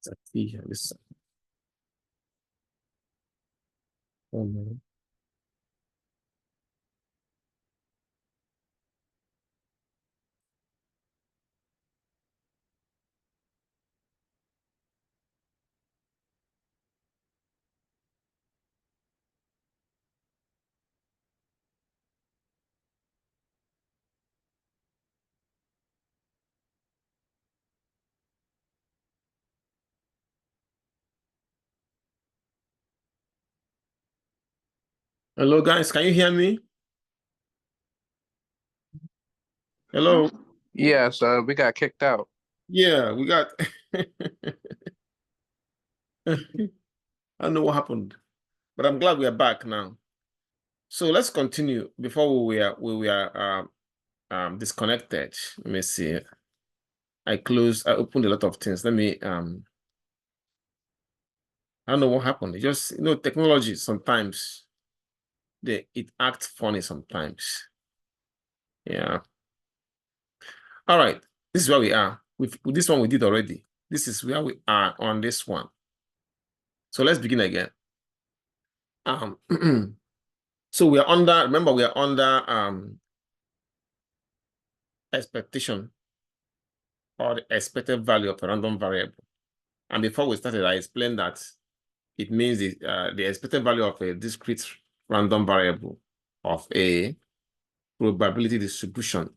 This. Oh, no. Hello, guys. Can you hear me? Hello. Yes, we got kicked out. Yeah, we got. I don't know what happened, but I'm glad we are back now. So let's continue. Before we were disconnected. Let me see. I opened a lot of things. Let me I don't know what happened. It just technology sometimes it acts funny sometimes. Yeah. All right. This is where we are. With this one we did already. This is where we are on this one. So let's begin again. So we are under, remember, we are under expectation or the expected value of a random variable. And before we started, I explained that it means the expected value of a discrete random variable of a probability distribution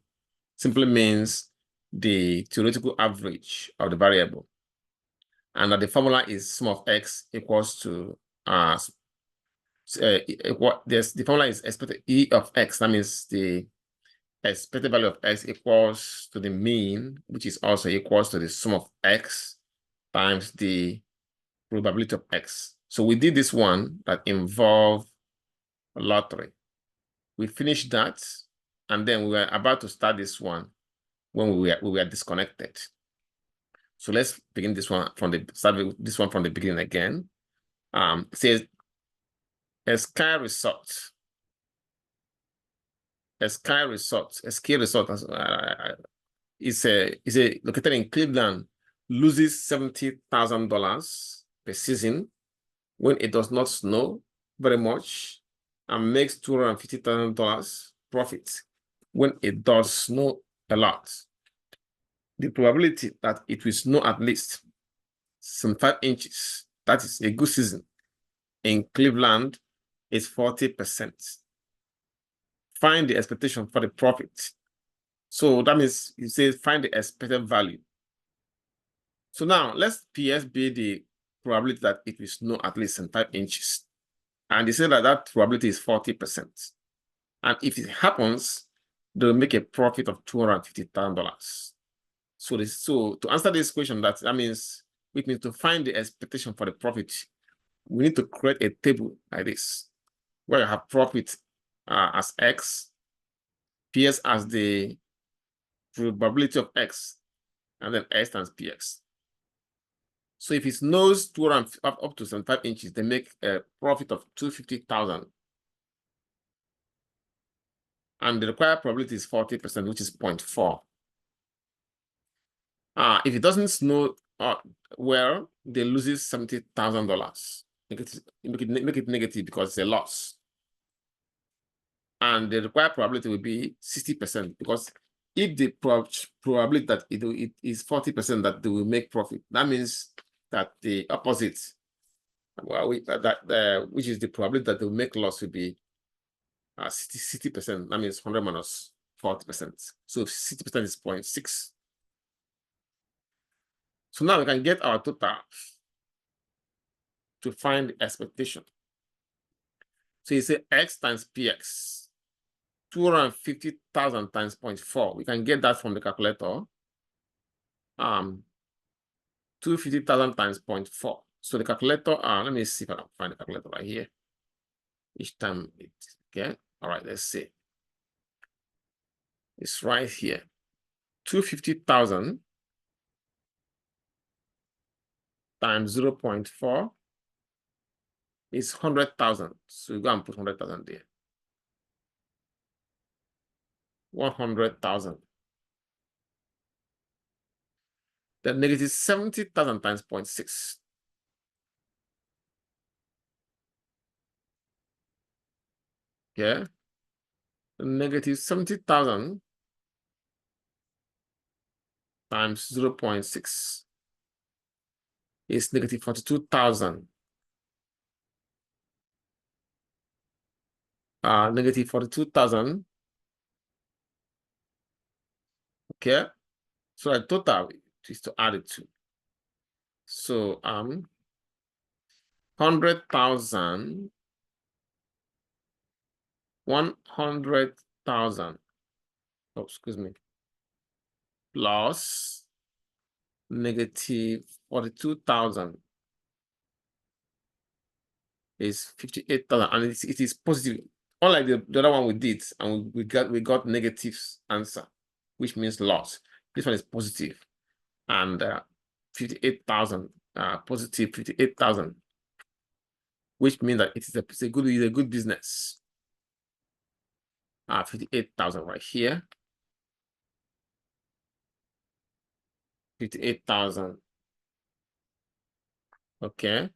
simply means the theoretical average of the variable. And that the formula is sum of x equals to the formula is expected E of x. That means the expected value of x equals to the mean, which is also equals to the sum of x times the probability of x. So we did this one that involved lottery. We finished that, and then we were about to start this one when we were disconnected. So let's begin this one from the beginning again. It says a ski resort. A ski resort is located in Cleveland, loses $70,000 per season when it does not snow very much, and makes $250,000 profit when it does snow a lot. The probability that it will snow at least some 5 inches, that is a good season, in Cleveland is 40%. Find the expectation for the profit. So that means you say find the expected value. So now let's PS be the probability that it will snow at least in 5 inches. And they say that probability is 40%. And if it happens, they'll make a profit of $250,000. So to answer this question, that means we need to find the expectation for the profit. We need to create a table like this, where you have profit as x, PS as the probability of x, and then s times px. So if it snows up to 75 inches, they make a profit of 250,000. And the required probability is 40%, which is 0.4. If it doesn't snow well, they loses $70,000. Make it negative because it's a loss. And the required probability will be 60%, because if the probability that it is 40% that they will make profit, that means that the opposite, well, which is the probability that they will make loss, will be 60%. That means 100 minus 40%. So 60% is 0.6. So now we can get our total to find the expectation. So you say x times px, 250,000 times 0.4. We can get that from the calculator. 250,000 times 0.4. So the calculator, let me see if I can find the calculator right here. Each time okay. All right, let's see. It's right here. 250,000 times 0.4 is 100,000. So you go and put 100,000 there. 100,000. Then negative 70,000 times 0.6. Yeah. Negative 70,000 times 0.6 is negative 42,000. Negative 42,000. Okay. So the total is to add it to. So 100,000, 100,000. Oh, excuse me. Plus negative 42,000 is 58,000, and it is positive. Unlike the other one we did, and we got negative answer, which means loss. This one is positive, and 58,000 positive 58,000, which means that it's a good business. 58,000 right here. 58,000. Okay.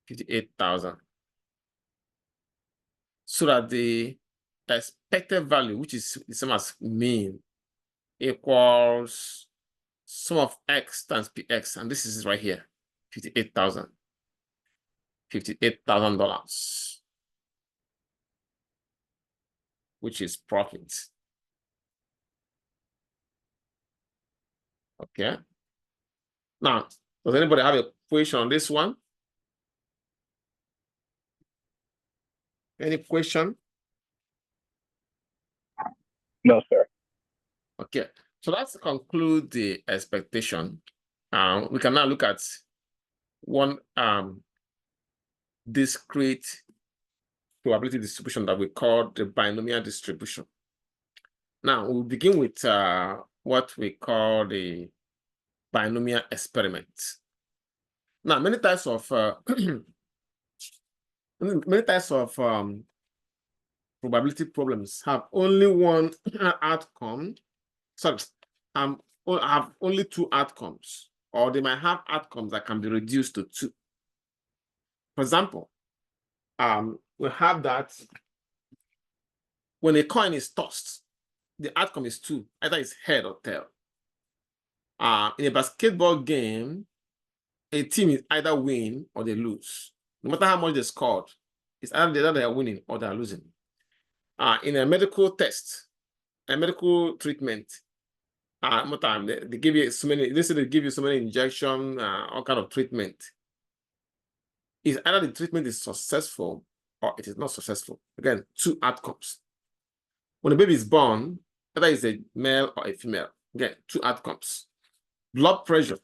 58,000. So that the expected value, which is the same as mean, equals sum of x times px, and this is right here, 58,000. $58,000, which is profit. Okay. Now, does anybody have a question on this one? Any question? No, sir. Okay. So let's conclude the expectation. We can now look at one discrete probability distribution that we call the binomial distribution. Now, we'll begin with what we call the binomial experiment. Now, many types of probability problems have only one outcome. Sorry, have only two outcomes, or they might have outcomes that can be reduced to two. For example, we have that when a coin is tossed, the outcome is two, either it's head or tail. In a basketball game, a team is either win or they lose. No matter how much they scored, it's either they are winning or they are losing. In a medical test, a medical treatment, more time they give you so many. They say they give you so many injection, all kind of treatment. It's either the treatment is successful or it is not successful. Again, two outcomes. When a baby is born, whether it's a male or a female, again, two outcomes. Blood pressure,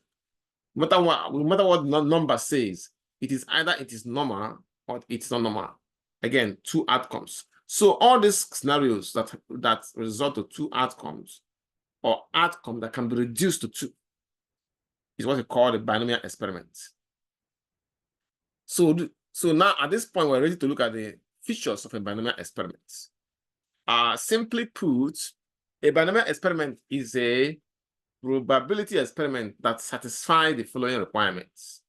no matter what number says, it is either it is normal or it's not normal. Again, two outcomes. So all these scenarios that result to two outcomes or outcome that can be reduced to two is what we call the binomial experiment. So now at this point, we're ready to look at the features of a binomial experiment. Simply put, a binomial experiment is a probability experiment that satisfies the following requirements.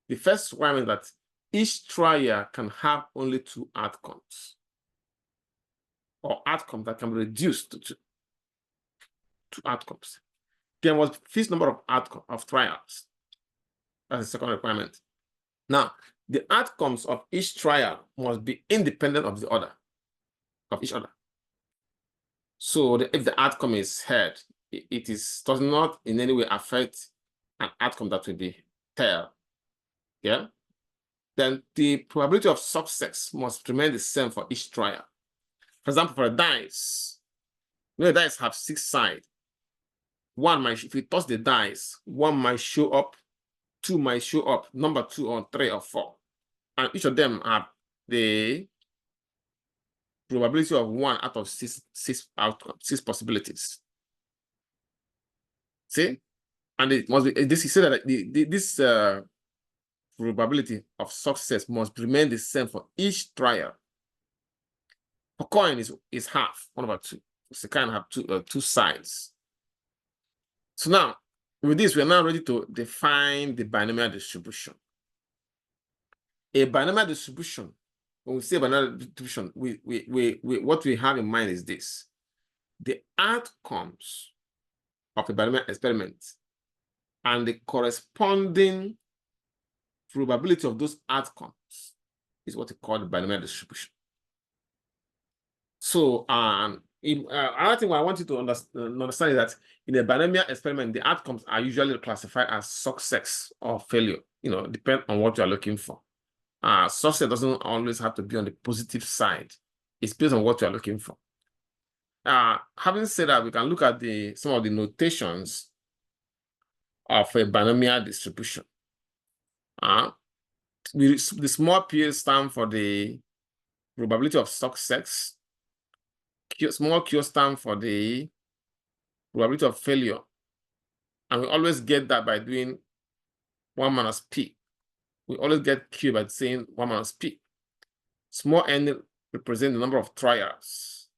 The first requirement that each trial can have only two outcomes, or outcomes that can be reduced to two outcomes. There must be fixed number of trials. That's the second requirement. Now, the outcomes of each trial must be independent of each other. So if the outcome is head, it does not in any way affect an outcome that will be tail. Yeah. Then the probability of success must remain the same for each trial. For example, for a dice, the dice have 6 sides. One might, if you toss the dice, one might show up, two might show up, number 2 or 3 or 4. And each of them have the probability of 1 out of 6 outcomes, 6 possibilities. See? And it must be this. He said that this probability of success must remain the same for each trial. For coin is half, 1/2. It's a kind of have two sides. So now, with this, we are now ready to define the binomial distribution. A binomial distribution, when we say binomial distribution, what we have in mind is this. The outcomes of a binomial experiment and the corresponding probability of those outcomes is what we call the binomial distribution. So, another thing I want you to understand is that in a binomial experiment, the outcomes are usually classified as success or failure, depend on what you are looking for. Success doesn't always have to be on the positive side. It's based on what you are looking for. Having said that, we can look at some of the notations of a binomial distribution. The small p stand for the probability of success. Small q stand for the probability of failure. And we always get that by doing 1 minus p. We always get q by saying 1 minus p. Small n represents the number of trials.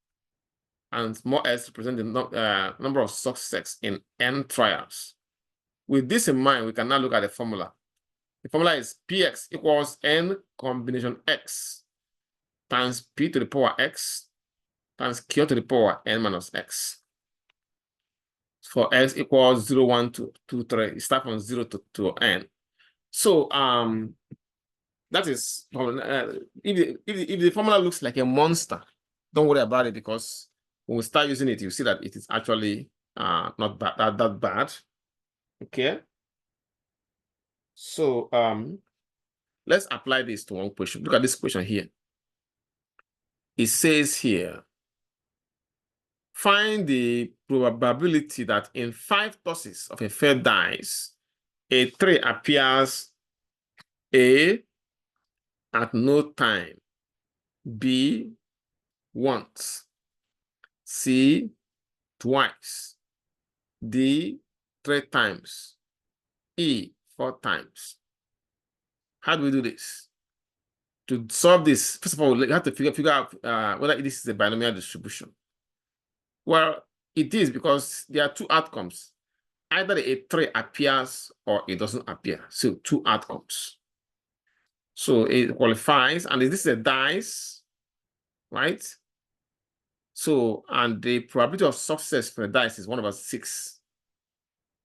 And small s represents the number of success in n trials. With this in mind, we can now look at the formula. The formula is px equals n combination x times p to the power x times q to the power n minus x. For x equals 0, 1, 2, 2, 3. You start from 0 to n. So that is if the formula looks like a monster, don't worry about it, because when we start using it, you see that it is actually not bad, that bad. Okay. So let's apply this to one question. Look at this question here. It says here, find the probability that in 5 tosses of a fair dice, a 3 appears A, at no time, B, once, C, twice, D, 3 times, E, 4 times. How do we do this? To solve this, first of all, we have to figure out whether this is a binomial distribution. Well, it is, because there are 2 outcomes. Either a 3 appears or it doesn't appear. So 2 outcomes. So it qualifies, and this is a dice, right? So, and the probability of success for the dice is 1/6.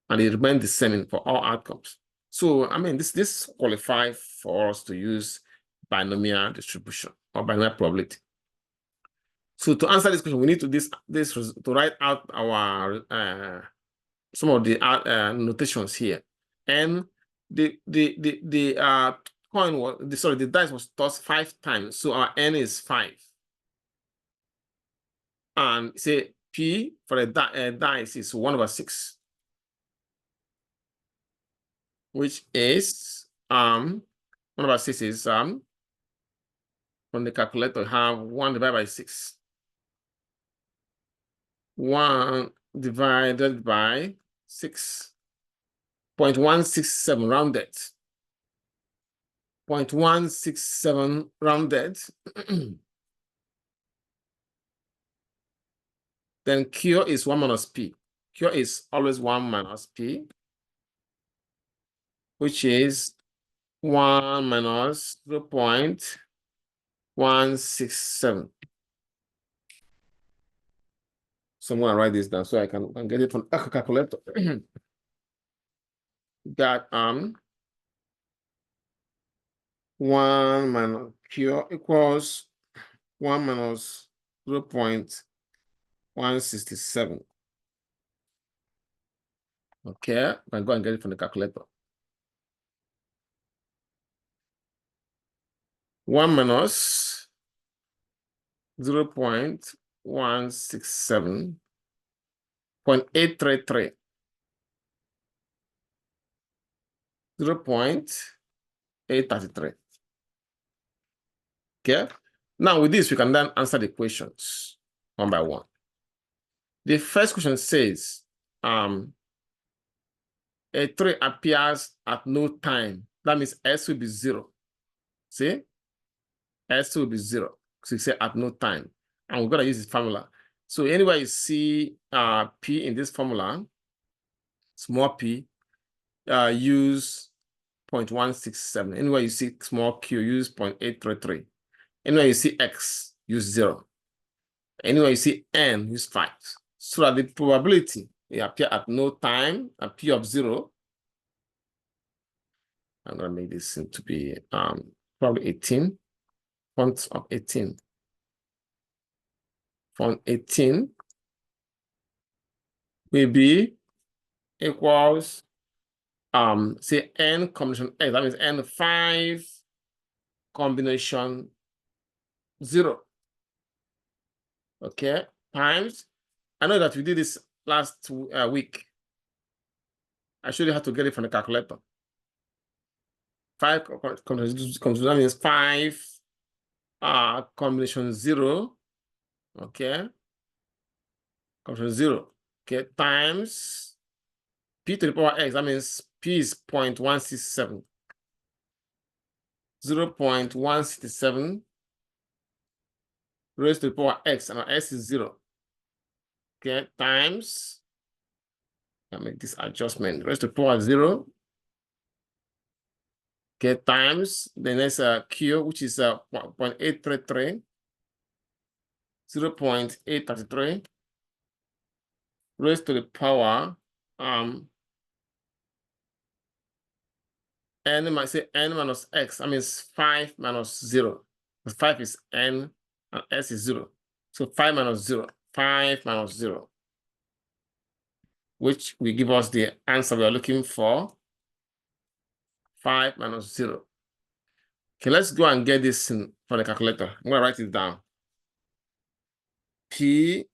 And it remains the same for all outcomes. So, I mean, this qualifies for us to use binomial distribution or binomial probability. So to answer this question, we need to to write out our some of the notations here. And the coin was the dice was tossed 5 times, so our n is 5. And say p for the dice is 1/6, which is 1/6 is from the calculator, have 1 divided by 6. 1 divided by 6. 0.167 rounded. 0.167 rounded. Then Q is 1 minus P. Q is always 1 minus P, which is 1 minus 0.167. So I'm going to write this down so I can get it from a calculator. That 1 minus Q equals 1 minus 0.167. Okay, I can go and get it from the calculator. 1 minus 0.167.833. 0.833. Okay. Now with this, we can then answer the questions one by one. The first question says, a 3 appears at no time. That means S will be 0. See? S will be 0. So you say at no time. And we're going to use this formula. So anywhere you see P in this formula, small p, use 0.167. Anywhere you see small q, use 0.833. Anywhere you see x, use 0. Anywhere you see n, use 5. So that the probability they appear at no time, a p of 0. I'm going to make this to be probably 18. Font of 18. Font 18 will be equals say n combination x. That means n5 combination 0. Okay, times. I know that we did this last week. I showed you how to get it from the calculator. 5 combination, that means 5 combination 0. Okay, combination 0. Okay, times p to the power x. That means p is 0.167. 0.167 raised to the power x, and our x is 0. Okay, times, I'll make this adjustment, raised to the power 0. Okay, times the next q, which is 0.833, 0.833 raised to the power n might say n minus x. I mean 5 minus 0. 5 is n and s is 0. So 5 minus 0. 5 minus 0. Which will give us the answer we are looking for. 5 minus 0. Okay, let's go and get this from the calculator. I'm going to write it down. P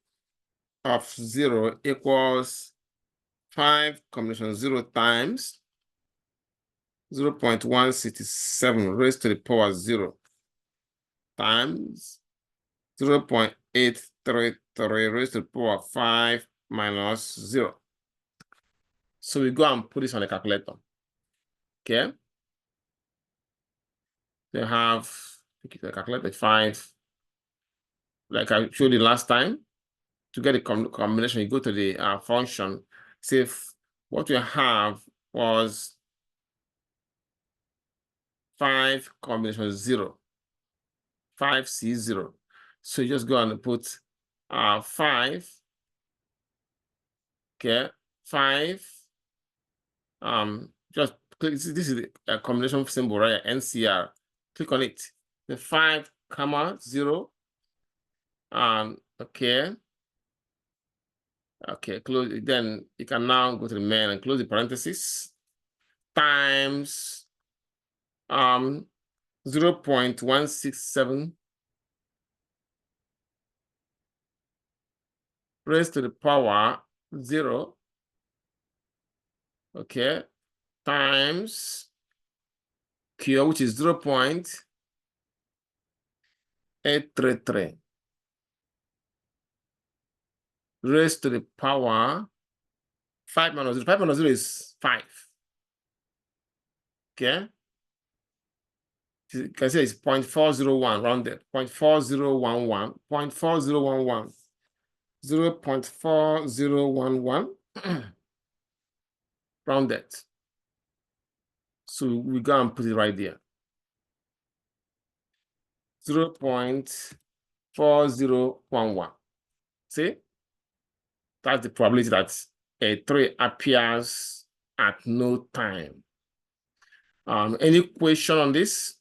of 0 equals 5 combination 0 times 0.167 raised to the power 0 times 0.833 raised to the power 5 minus 0. So we go and put this on the calculator. Okay. They have the calculator 5. Like I showed you last time. To get a combination, you go to the function. See if what we have was 5 combination 0. 5C0. So you just go and put 5. Okay, 5. Just click. This is a combination symbol, right? NCR. Click on it. The 5, 0. Okay. Okay, close it. Then you can now go to the main and close the parentheses. Times 0.167 raised to the power 0. Okay, times Q, which is 0.833 raised to the power 5 minus 0. 5 minus 0 is 5. Okay. You can say it's 0.401 rounded. 0.4011. 0.4011. 0.4011 rounded. So we go and put it right there. 0.4011. See? That's the probability that a 3 appears at no time. Any question on this?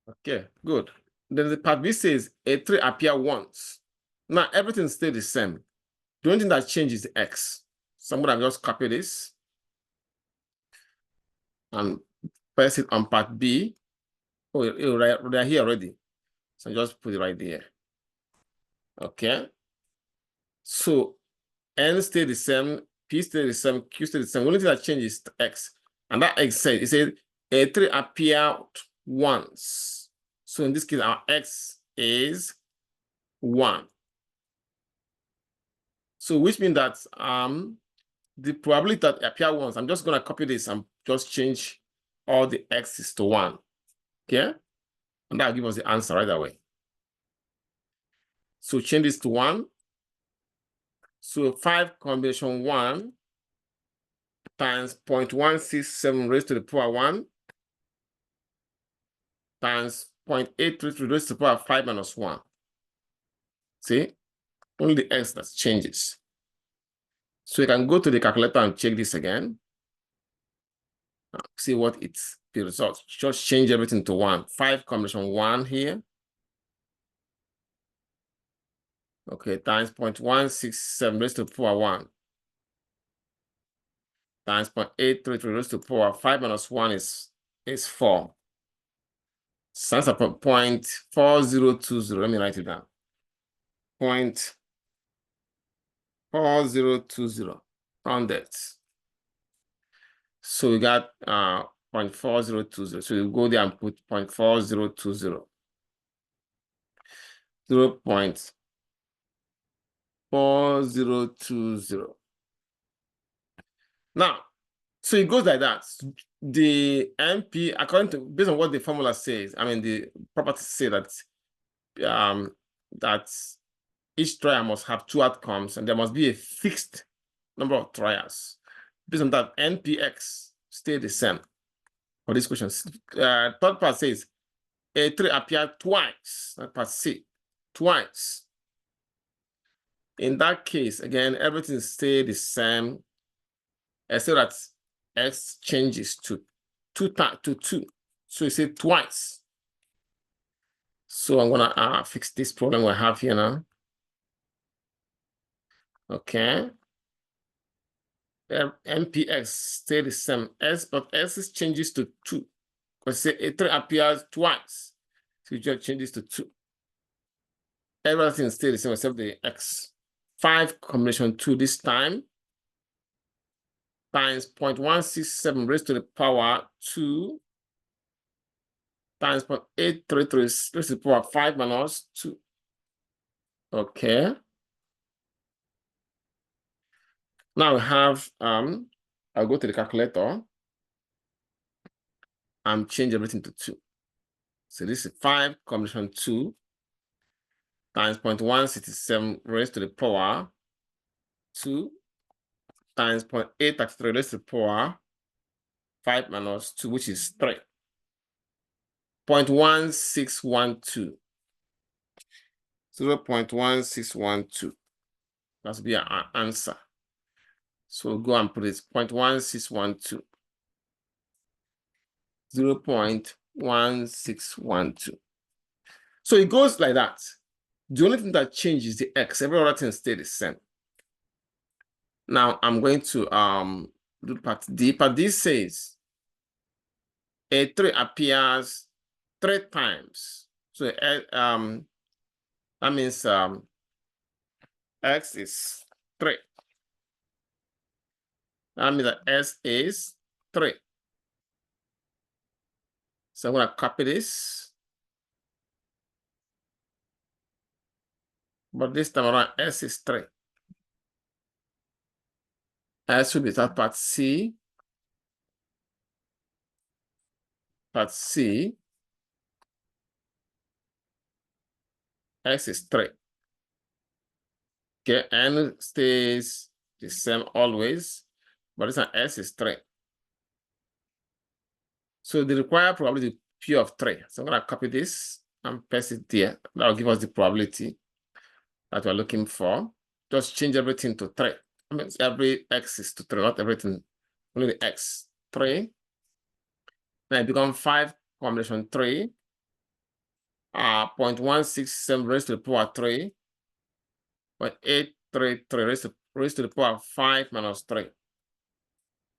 Okay, good. Then the part B says a 3 appear once. Now everything stays the same. The only thing that changes is X. So I'm going to just copy this and paste it on part B. Oh, they're here already. So just put it right there. Okay. So N stay the same, P stay the same, Q stay the same. The only thing that changes is X. And that X says, it says A3 appeared once. So in this case, our X is 1. So which means that the probability that appear once, I'm just going to copy this and just change all the X's to 1. Okay? And that'll give us the answer right away. So change this to 1. So 5 combination 1 times 0.167 raised to the power 1 times 0.833 raised to the power 5 minus 1. See, only the x that changes. So you can go to the calculator and check this again. See what it's the result. Just change everything to 1. 5 combination 1 here. Okay, times 0.167 raised to the power 1 times 0.833 raised to the power 5 minus 1 is 4. Sounds like 0.4020. Let me write it down. 0.4020 rounded. So we got 0.4020. So you go there and put 0.4020. 0.4020. Now, so it goes like that. The MP, according to based on what the formula says, I mean the properties say that that each trial must have 2 outcomes, and there must be a fixed number of trials. Based on that, NPX stay the same for these questions. Third part says a 3 appeared twice. That part C, twice. In that case, again, everything stay the same, except that x changes to 2. So you say twice. So I'm gonna fix this problem we have here now. Okay. MPX stay the same, but S changes to 2. Because say a 3 appears twice. So you just changes to 2. Everything stays the same except the X. 5 combination 2 this time times 0.167 raised to the power 2 times 0.833 raised to the power 5 minus 2. Okay. Now we have, I'll go to the calculator and change everything to 2. So this is 5 combination 2 times 0.167 raised to the power 2 times 0.833 raised to the power 5 minus 2, which is 3. 0.1612. 0.1612. That's be our answer. So we'll go and put it 0.1612. 0.1612. So it goes like that. The only thing that changes is the x. Every other thing stays the same. Now I'm going to do part D. Part D says a 3 appears 3 times. So that means x is 3. That means that s is 3. So I'm going to copy this. But this time around, s is 3. S will be that part C. Part C. X is 3. Okay, N stays the same always, but this one S is 3. So the required probability P of 3. So I'm going to copy this and paste it there. That will give us the probability that we're looking for. Just change everything to 3. I mean, every X is to 3, not everything, only the X. 3. Then it becomes 5 combination 3. 0.167 raised to the power 3. 0.833 raised to the power 5 minus 3.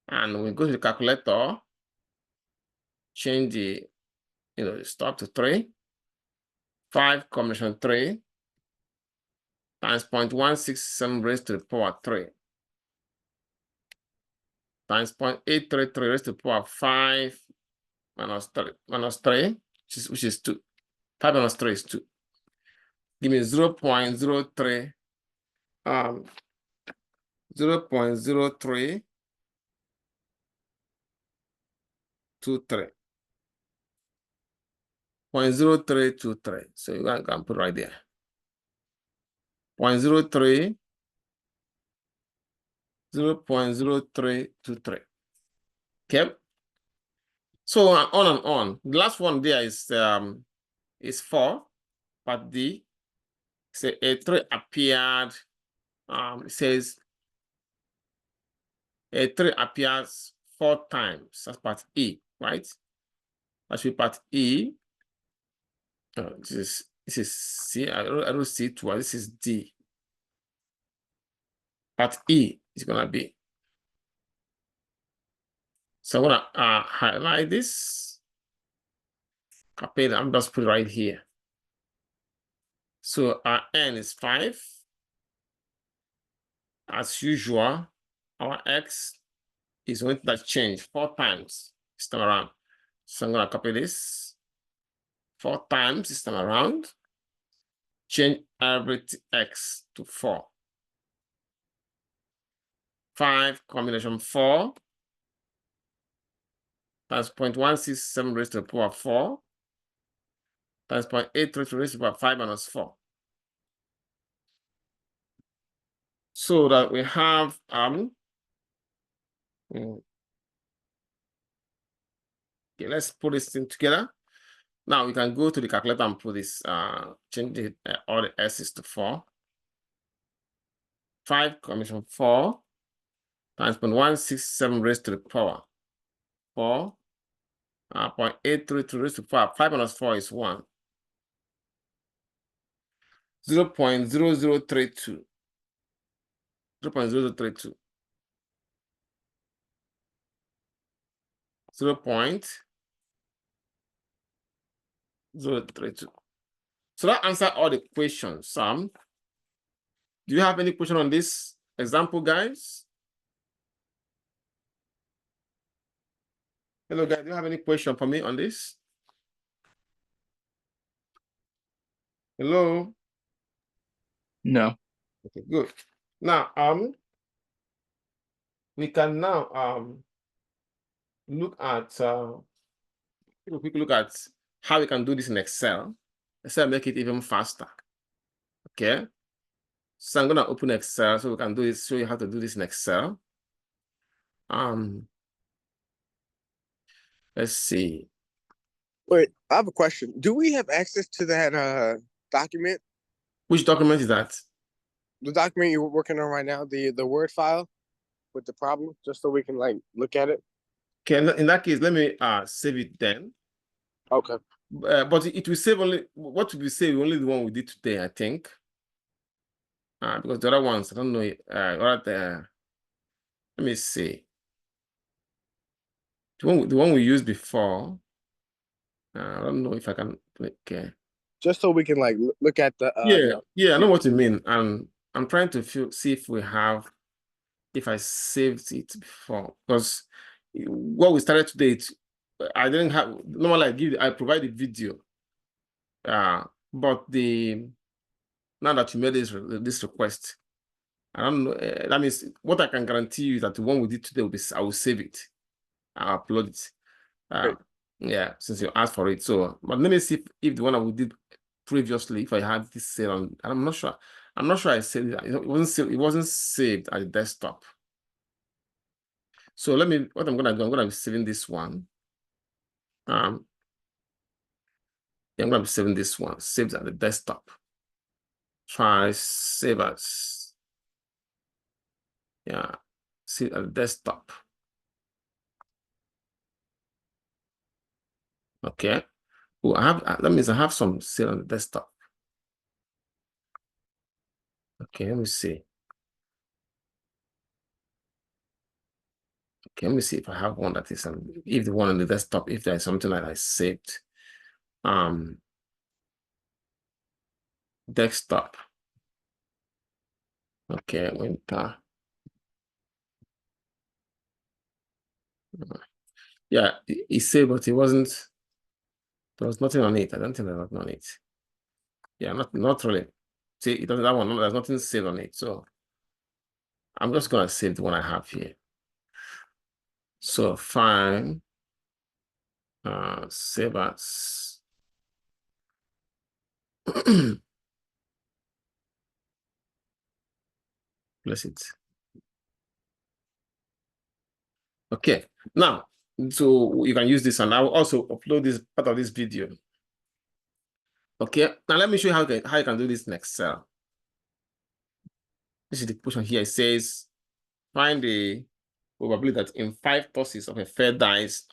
And we go to the calculator, change the stop to 3. 5 combination 3 times 0.167 raised to the power 3 times 0.833 raised to the power 5 minus 3, which is 2. 5 minus 3 is 2. Give me 0.03 0.0323. 0.0323. So you can put right there. 0.03 0.0323. Okay. So on and on. The last one there is 4, part D. So a 3 appeared. It says a 3 appears 4 times. That's part E, right? That should be part E. This is C. I don't see 2. This is D. Part E is gonna be. So I'm gonna highlight this. Copy it. I'm just put it right here. So our N is 5. As usual, our X is going to change 4 times this time around. So I'm gonna copy this 4 times this time around. Change every X to 4. 5 combination 4 times 0.167 raised to the power 4 times 0.833 raised to the power 5 minus 4. So that we have okay, let's put this thing together. Now we can go to the calculator and put this change all the S's to 4. 5 combination 4 times 0.167 raised to the power 4 0.832 raised to the power 5 minus 4 is 1. 0.0032. 0.0032. 0.032. So that answered all the questions. Sam, do you have any question on this example, guys? Hello, guys. Do you have any question for me on this? Hello. No. Okay, good. Now, we can now look at take a quick look at how we can do this in Excel. Excel make it even faster. Okay. So I'm gonna open Excel so we can do this, show you how to do this in Excel. Let's see. Wait, I have a question. Do we have access to that document? Which document is that? The document you're working on right now, the Word file with the problem, just so we can like look at it. Okay, in that case, let me save it then. Okay. But it will save only what will be saved only the one we did today, I think. Because the other ones, I don't know. Right there. Let me see. The one we used before. I don't know if I can. Okay. Just so we can like look at the Yeah, I know what you mean. And I'm trying to see if we have, if I saved it before, because what we started today, I didn't have. Normally, I provide the video. But now that you made this request, I don't know. That means what I can guarantee you is that the one we did today will be. I will save it. I'll upload it. Great. Yeah, since you asked for it. So, but let me see if the one that we did previously, if I had this saved on, I'm not sure. I'm not sure I saved it. It wasn't saved. It wasn't saved at the desktop. So let me. What I'm gonna do, I'm gonna be saving this one. Yeah, I'm gonna be saving this one. Saved at the desktop. Try save as. Yeah, save at the desktop. Okay. Oh, that means I have some saved on the desktop. Okay, let me see. Okay, let me see if I have one that is if the one on the desktop, if there's something that I saved. Desktop. Okay, winter. Yeah, it saved, but it wasn't. There was nothing on it. I don't think there's nothing on it. Yeah, not really. See, it doesn't that one. There's nothing saved on it. So I'm just gonna save the one I have here. So fine. Save as. Place it. Okay, now, so you can use this, and I will also upload this part of this video. Okay, now let me show you how you can do this in Excel. This is the question here. It says, find the probability that in 5 tosses of a fair dice,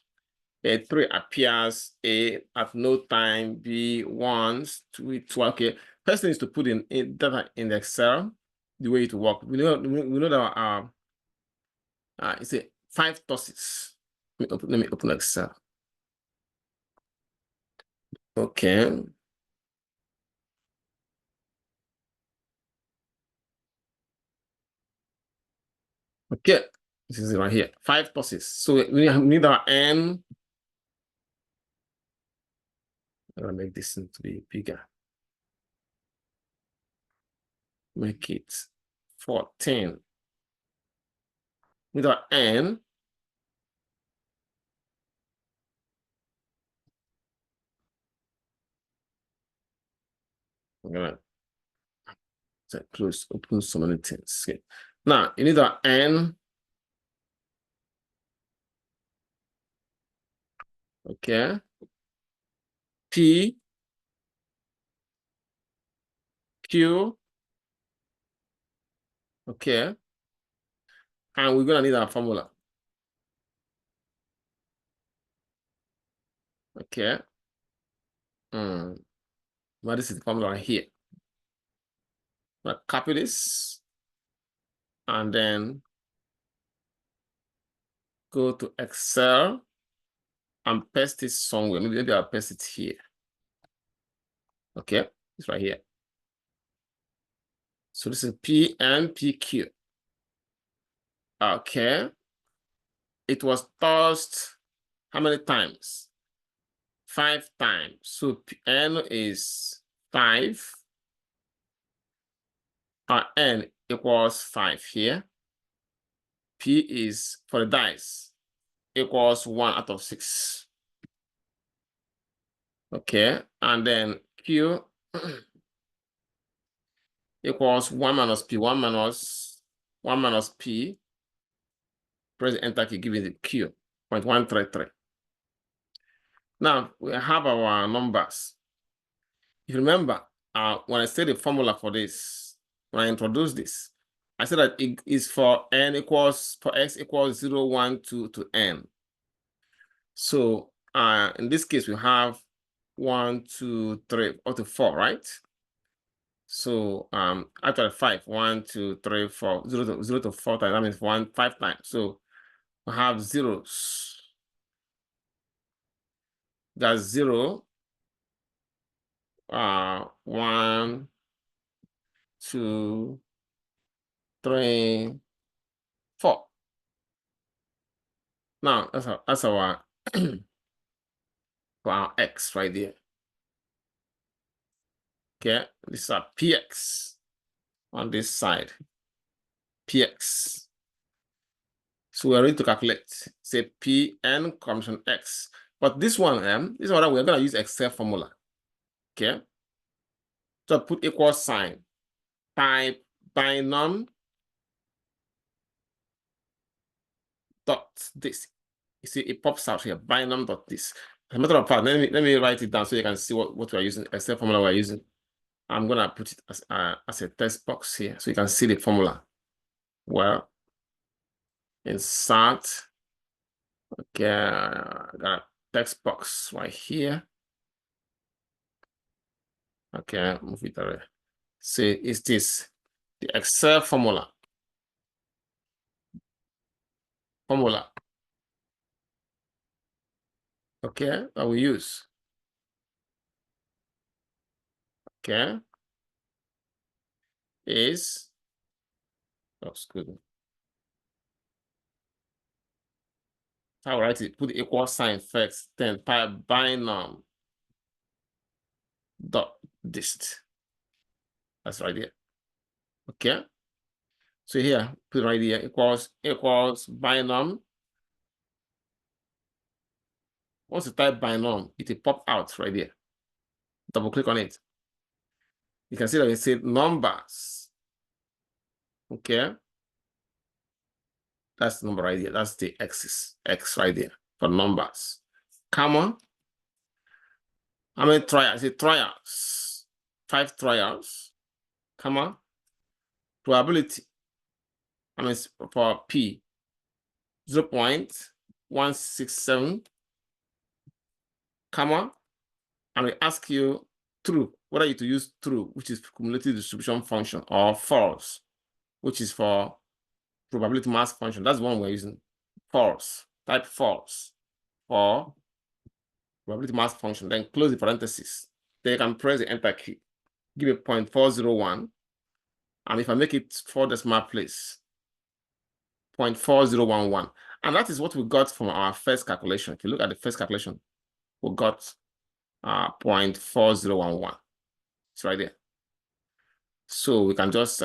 a 3 appears, A at no time, B once, 2, 2. Okay, first thing is to put in data in Excel, the way it works. We know that it's a 5 tosses. Let me open Excel. Okay. Okay, this is right here. 5 tosses. So we need our N. I'm gonna make this to be bigger. Make it 14. With our N, I'm gonna close, open so many things. Okay. Now you need our N. Okay. P, Q. Okay. And we're gonna need our formula. Okay. Well, this is the formula right here. I'll copy this and then go to Excel and paste it somewhere. Maybe I'll paste it here. Okay, it's right here. So this is P and PQ. Okay. It was tossed how many times? 5 times. So N is 5. N equals 5 here. P is, for the dice, equals 1 out of 6. Okay, and then Q equals 1 minus P, 1 minus P. Press the enter key, give it the Q, 0.133. Now we have our numbers. If you remember, when I said the formula for this, when I introduced this, I said that it is for x equals 0, 1, 2 to n. So in this case, we have 1, 2, 3, up to 4, right? So actually 5, 1, 2, 3, 4, 0 to 4 times, that means 5 times. So we have zeros. That's 0, 1, 2, 3, 4. Now that's our for our x right there. Okay, this is our px on this side. Px. So we're ready to calculate. Say Pn combination x. But this one, this one we're gonna use Excel formula. Okay. So put equal sign. Type binom dot this. You see, it pops out here. Binom dot this. As a matter of fact, let me write it down so you can see what we're using. Excel formula we're using. I'm gonna put it as a text box here so you can see the formula. Well, insert. Okay, I got a text box right here. Okay, move it away. See, is this the Excel formula? Okay, that we use. Okay, is that's good. I'll write it, put the equal sign first, then type binom dot dist. That's right there. Okay. So here, put it right here, equals binom. Once you type binom, it will pop out right there. Double click on it. You can see that it says numbers. Okay. That's the number right here. That's the axis, X right there for numbers. Comma. How many trials? Trials. 5 trials. Comma. Probability. I mean, for P. 0.167. Comma. And we ask you true, whether you to use true, which is cumulative distribution function, or false, which is for probability mass function. That's the one we're using. False. Type false for probability mass function. Then close the parenthesis. Then you can press the enter key. Give it 0.401. And if I make it 4 decimal place, 0.4011. And that is what we got from our first calculation. If you look at the first calculation, we got 0.4011. It's right there. So we can just,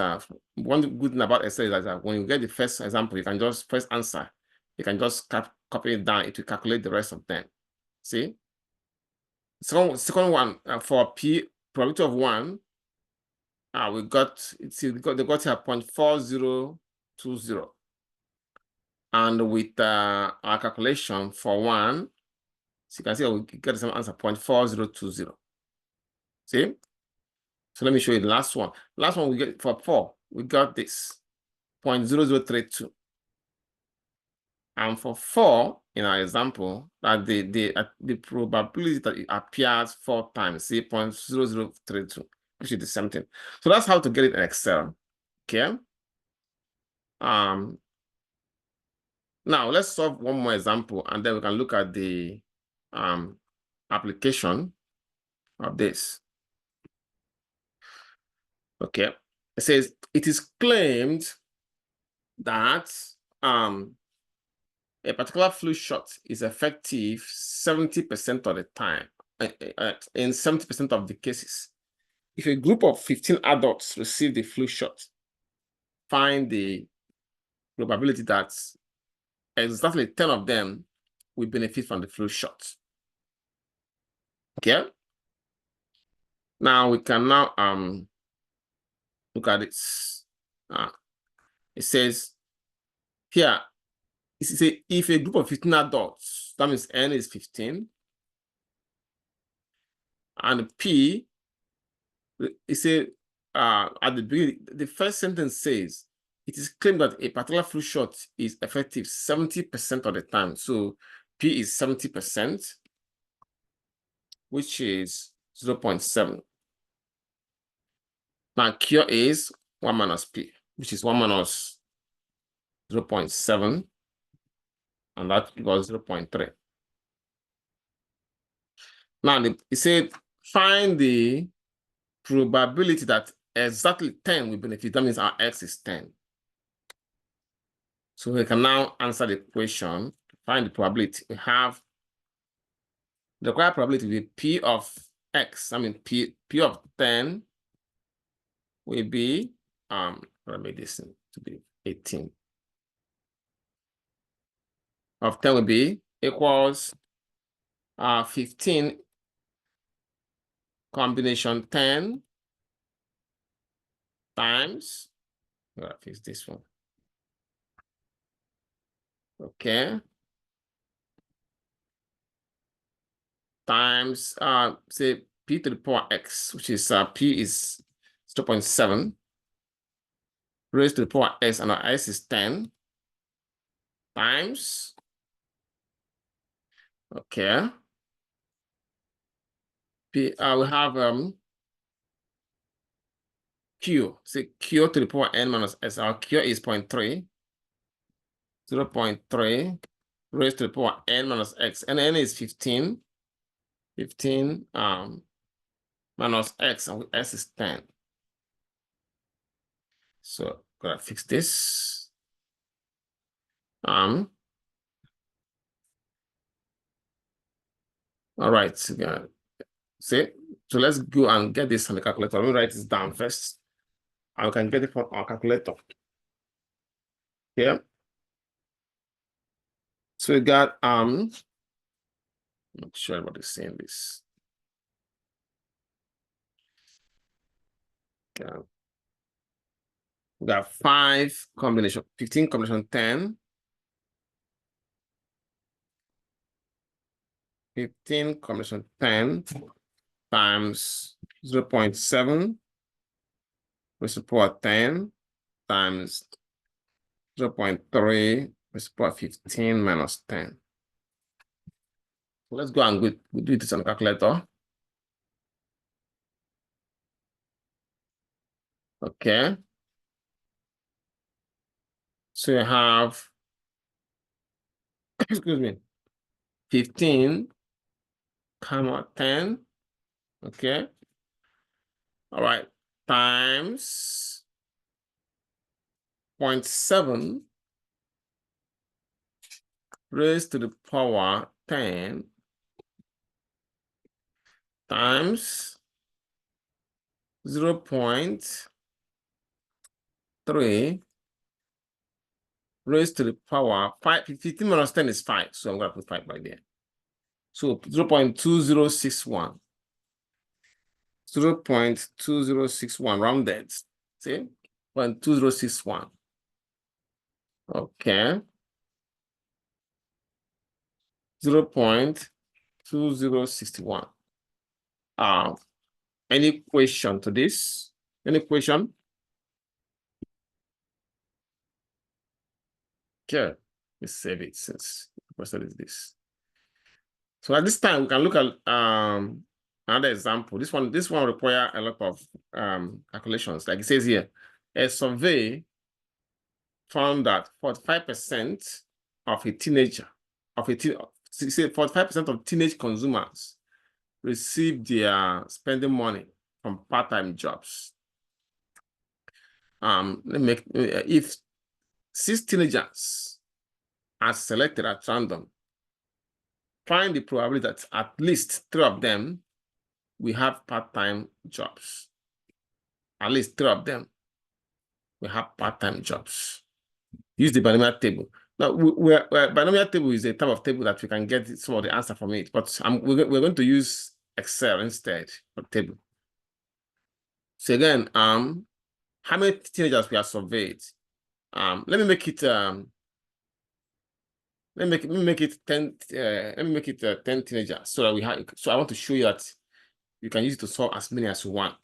one good thing about Excel is that when you get the first example, you can just press answer. You can just copy it down. It will calculate the rest of them. See? Second one, for P, probability of 1, we got, they got here 0.4020. And with our calculation for 1, so you can see we get the same answer, 0.4020. See? So let me show you the last one. Last one we get for 4, we got this, 0.0032. And for 4, in our example, that the probability that it appears 4 times, see 0.0032, which is the same thing. So that's how to get it in Excel. Okay. Now let's solve one more example, and then we can look at the application of this. Okay. It says it is claimed that a particular flu shot is effective 70% of the time, in 70% of the cases. If a group of 15 adults receive the flu shot, find the probability that exactly 10 of them will benefit from the flu shot. Okay. Now we can now look at this. It says here, it says if a group of 15 adults, that means N is 15, and P, it says at the beginning, the first sentence says it is claimed that a particular flu shot is effective 70% of the time. So P is 70%, which is 0.7. Now Q is 1 minus P, which is 1 minus 0.7, and that equals 0.3. Now it said find the probability that exactly 10 will benefit. That means our X is 10. So we can now answer the question, find the probability. We have the required probability will be P of X. I mean, P of 10 will be, let me this to be 18. Of 10 will be equals 15 combination 10 times, I'm gonna fix this one. Okay. Times, say P to the power X, which is, P is 0.7, raised to the power S, and our S is 10, times, okay. P, we have, Q, say Q to the power N minus S, our Q is 0.3, 0.3, raised to the power N minus X, and N is 15, 15, minus X, and S is 10. So gotta fix this. All right, so let's go and get this on the calculator. Let me write this down first. I can get it from our calculator. Yeah. So we got I'm not sure what is saying this. Okay. We got 5 combination, 15 combination 10 15 combination 10 times 0.7 raised to the power 10 times 0.3 raised to the power 15 minus 10. So let's go and do this on the calculator. Okay. So you have, excuse me, 15, comma 10. Okay. All right. Times 0.7 raised to the power 10 times 0.3 raised to the power 5. 15 minus 10 is 5. So I'm going to put 5 right there. So 0.2061. 0.2061 rounded. See? 0.2061. Okay. 0.2061. Any question to this? Any question? Okay. Let's save it since the question is this. So at this time, we can look at another example. This one require a lot of calculations. Like it says here, a survey found that 45% of a teenager, say 45% of teenage consumers receive their spending money from part-time jobs. If 6 teenagers are selected at random, find the probability that at least 3 of them will have part-time jobs. At least 3 of them will have part-time jobs. Use the binomial table. Now, binomial table is a type of table that we can get some of the answer from it, but we're going to use Excel instead of table. So again, how many teenagers we have surveyed? Let me make it 10. Let me make it 10 teenagers so that we have. So I want to show you that you can use it to solve as many as you want.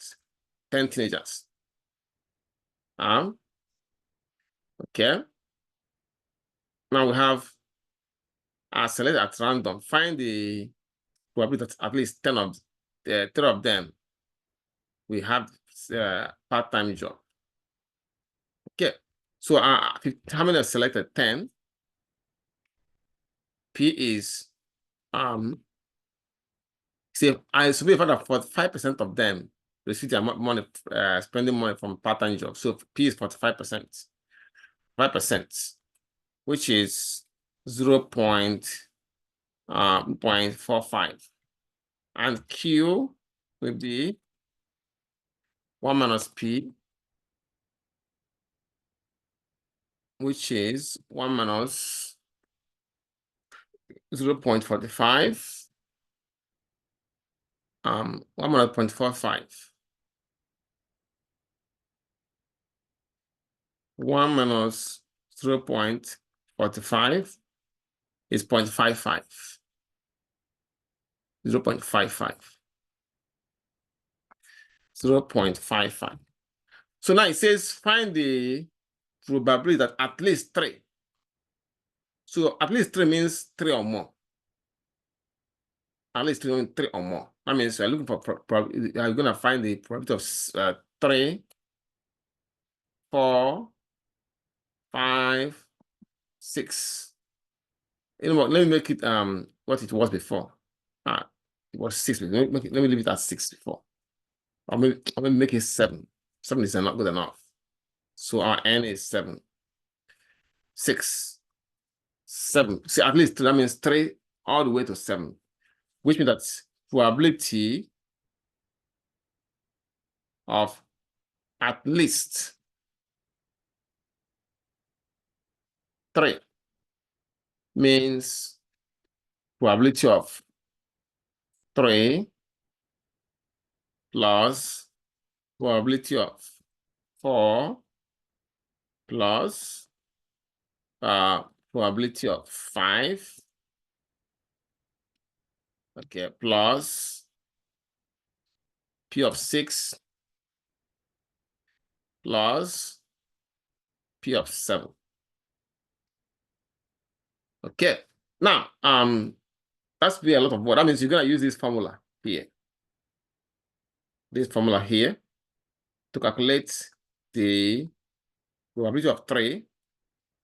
10 teenagers. Okay. Now we have select at random. Find the probability that at least 10 of 3 of them we have part-time job. Okay. So how many are selected? 10. P is say I survey that 45% of them receive their money spending money from part-time job. So P is 45%. 5%, which is 0.45. And Q will be 1 minus P, which is 1 minus 0.45. 1 minus 0.45. 1 minus 0.45 is 0.55. 0.55. 0.55. So now it says find the probability that at least 3. So at least 3 means 3 or more. At least 3 means 3 or more. That means you're looking for you're going to find the probability of 3, 4, 5, 6. You know what? Let me make it what it was before. It was 6. Let me leave it at 6 before. I'm gonna make it 7. 7 is not good enough. So our n is 7. 6, 7. See, at least that means 3 all the way to 7, which means that probability of at least 3 means probability of 3 plus probability of 4 plus probability of 5 Okay, plus P of 6 plus P of 7. Okay, now that's be a lot of work. That means you're gonna use this formula here. This formula here to calculate the probability of 3.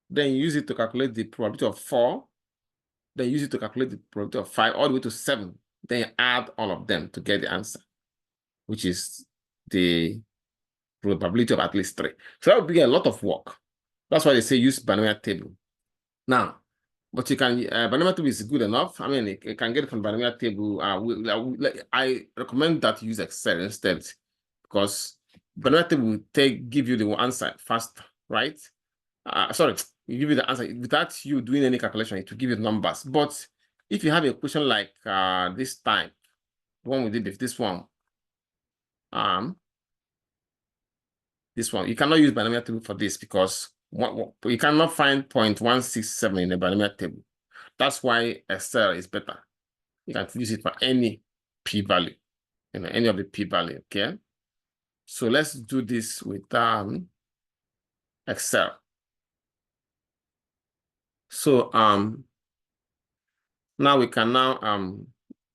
Then use it to calculate the probability of 4. Then use it to calculate the probability of 5 all the way to 7. Then add all of them to get the answer, which is the probability of at least 3. So that would be a lot of work. That's why they say use binomial table. Now, but you can, binomial table is good enough. I mean, it can get it from binomial table. I recommend that you use Excel instead, because binomial table will give you the answer fast, right? Sorry, you give you the answer without you doing any calculation. It will give you numbers. But if you have a question like this type, the one we did with this one, you cannot use binomial table for this because you cannot find 0.167 in the binomial table. That's why Excel is better. You can use it for any p-value, any of the p-value, okay? So let's do this with Excel. So now we can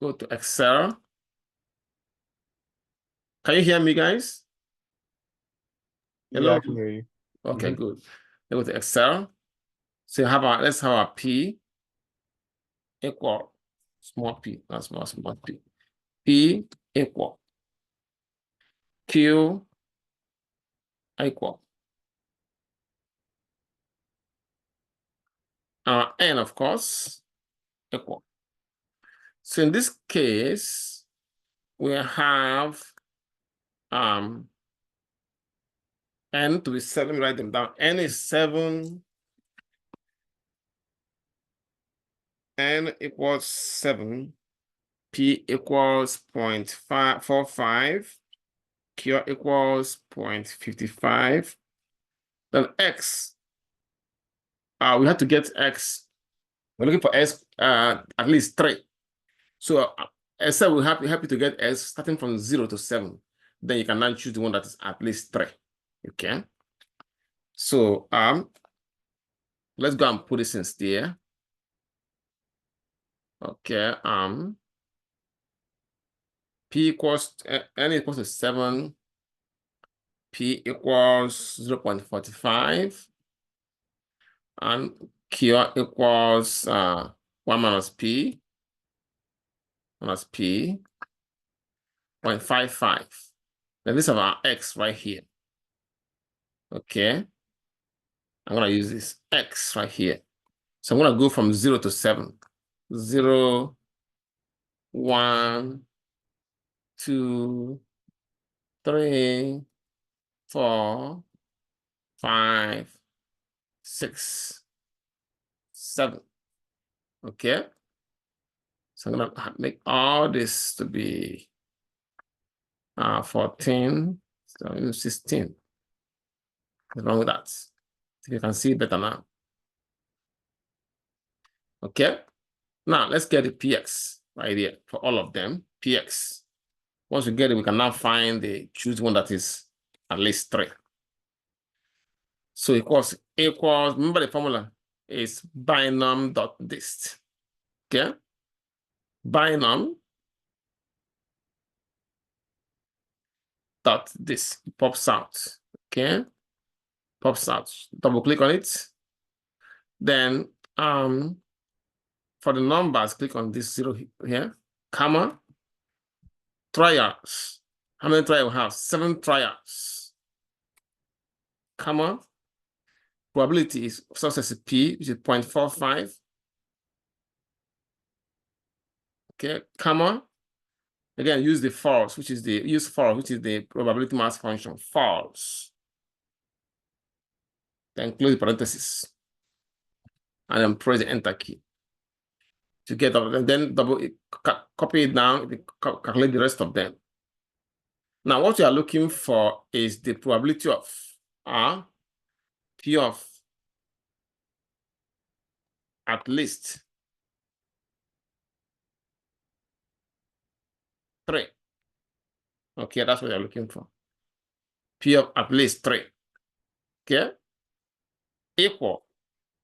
go to Excel. Can you hear me, guys? Hello? Yeah, I can hear you. Okay, good. Go to Excel. So let's have our P equal small p, not small p. P equal Q equal N, of course, equal. So in this case, we have N to be 7. Let me write them down. N is 7. N equals 7. P equals 0.45. Q equals 0.55. Then X, we have to get X. We're looking for X at least 3. So Excel will help you to get S starting from 0 to 7. Then you can now choose the one that is at least 3. Okay. So let's go and put this in there. Okay. P equals N equals to 7. P equals 0.45. And Q equals 1 minus P minus P 0.55. Then this is our X right here. Okay. I'm going to use this X right here. So I'm going to go from 0 to 7. 0, 1, 2, 3, 4, 5, 6, 7. Okay. So I'm going to make all this to be 14, 16. What's wrong with that? So you can see better now. Okay. Now let's get the PX right here for all of them. PX. Once we get it, we can now choose one that is at least 3. So equals, remember the formula is binom.dist. Okay. Binom.dist pops out. Okay. Pops out. Double click on it. Then for the numbers, click on this 0 here, comma, trials. How many trials we have? 7 trials. Comma, probability is success is P, which is 0.45. Okay, comma. Again, use false, which is the probability mass function, false. Then close the parenthesis. And then press the enter key to get up, and then copy it down, calculate the rest of them. Now, what you are looking for is the probability of P of at least 3. Okay, that's what you're looking for. P of at least 3. Okay? Equal.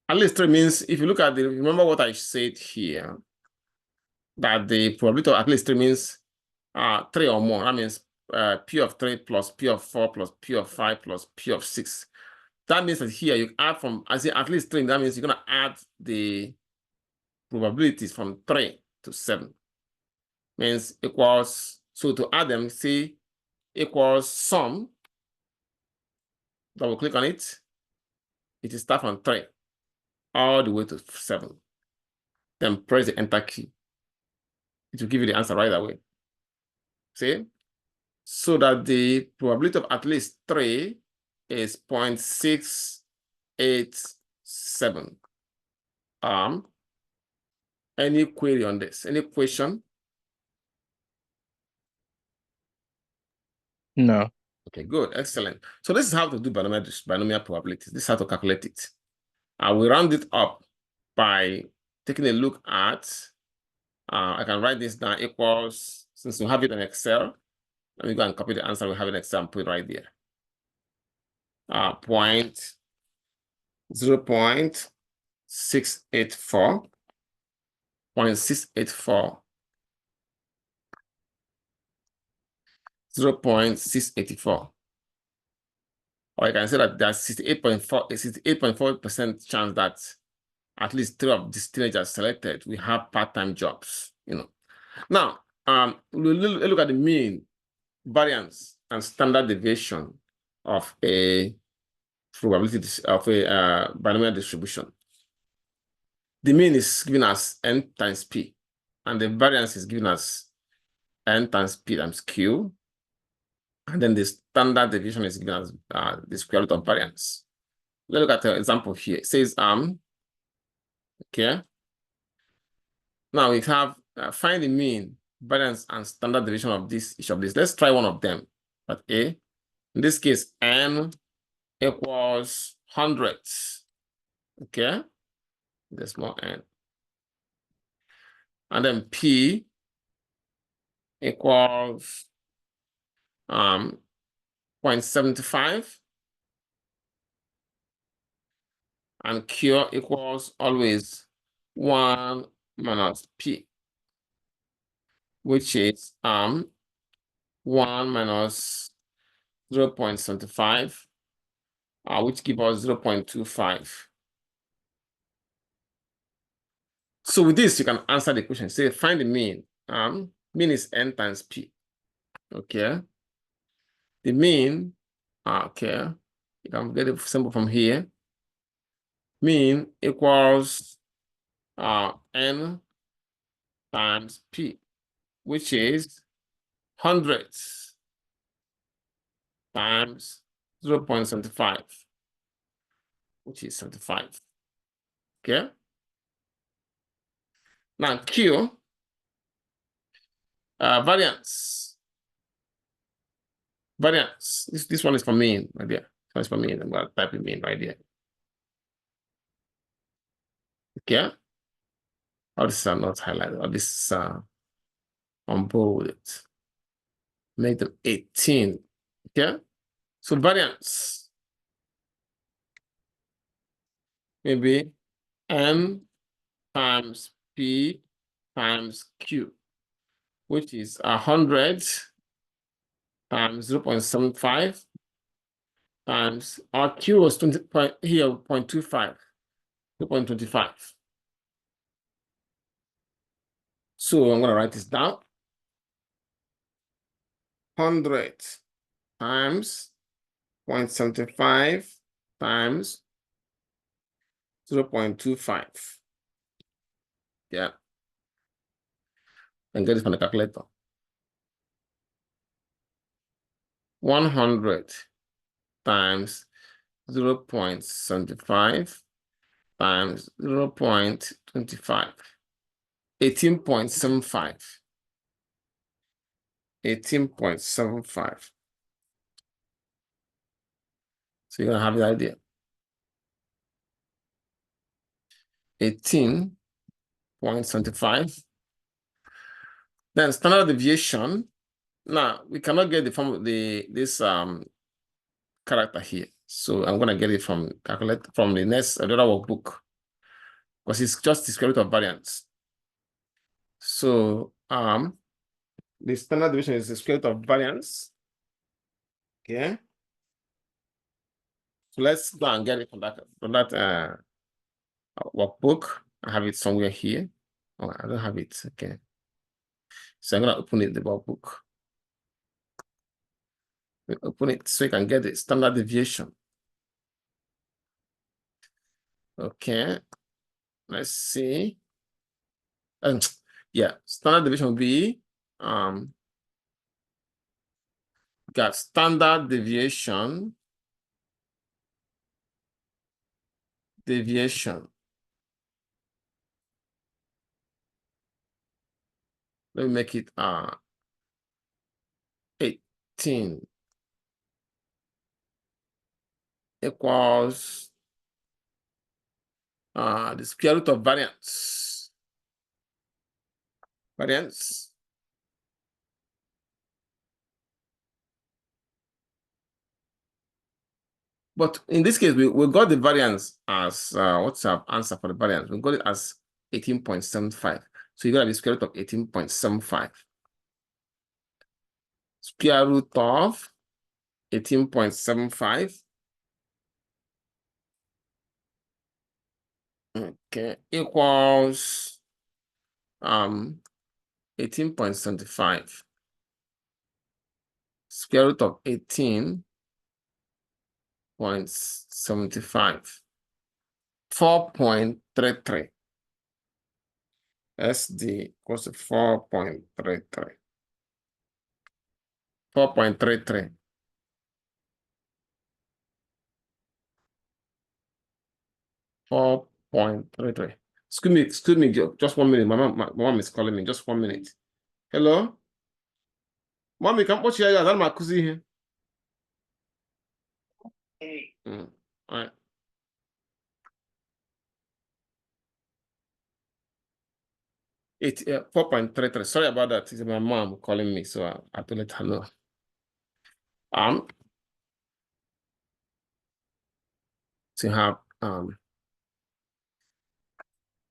At least 3 means, if you look at the, remember what I said here, that the probability of at least 3 means 3 or more. That means P of 3 plus P of 4 plus P of 5 plus P of 6. That means that here you add from, I say at least 3, that means you're going to add the probabilities from 3 to 7. Means equals, so to add them, say equals sum. Double click on it. It is start from 3 all the way to 7. Then press the enter key. It will give you the answer right away. See? So that the probability of at least 3 is 0.687. Any query on this? Any question? No. Okay, good, excellent. So this is how to do binomial probabilities. This is how to calculate it. We round it up by taking a look at, I can write this down, equals, since we have it in Excel, let me go and copy the answer we have in Excel and put it right there. 0.684, 0.684. Or you can say that there's 68.4% chance that at least 3 of these teenagers selected will have part-time jobs. Now, we'll look at the mean, variance, and standard deviation of a probability of a binomial distribution. The mean is given as n times p, and the variance is given as n times p times q, and then the standard deviation is given as the square root of variance. Let's look at the example here. It says okay. Now we have find the mean, variance, and standard deviation of each of these. Let's try one of them. At A, in this case, n equals hundreds. Okay, the small n, and then p equals 0.75, and q equals always 1 minus p, which is 1 minus 0.75, which gives us 0.25. So with this, you can answer the question. Say, find the mean. Mean is n times p. Okay. The mean, okay, you can get a symbol from here. Mean equals n times p, which is hundreds times 0.75, which is 75. Okay. Now Q, variance. Variance. This one is for mean right there. This one is for mean. I'm going to type in mean right there. Okay. All these are not highlighted. All this on bold with it. Make them 18. Okay. So variance. Maybe n times p times q, which is 100 times 0.75 times our q was 20 here 0.25, 2.25. So I'm going to write this down. 100 times 0.75 times 0.25. Yeah. And get it from the calculator. 100 times 0.75 times 0.25. 18.75. 18.75. So you're gonna have the idea. 18.75. Then standard deviation Now we cannot get the form this character here. So I'm gonna get it from the next other workbook because it's just the square root of variance. So the standard deviation is the square root of variance. Okay. So let's go and get it from that workbook. I have it somewhere here. Oh, I don't have it. Okay. So I'm gonna open it, the workbook. Open it so you can get the standard deviation. Okay. Let's see. Yeah, standard deviation will be got standard deviation. Let me make it 18 equals the square root of variance. But in this case, we got the variance as what's our answer for the variance? We got it as 18.75. So you got to be square root of 18.75. Square root of 18.75. Okay, equals 18.75. Square root of 18.75. 4.33. SD equals to 4.33. 4.33. Excuse me, just 1 minute. My mom is calling me. Just 1 minute. Hello? Mommy, come watch here. I'm here. All right. It's 4.33. Sorry about that. It's my mom calling me, so I have to let her know. To have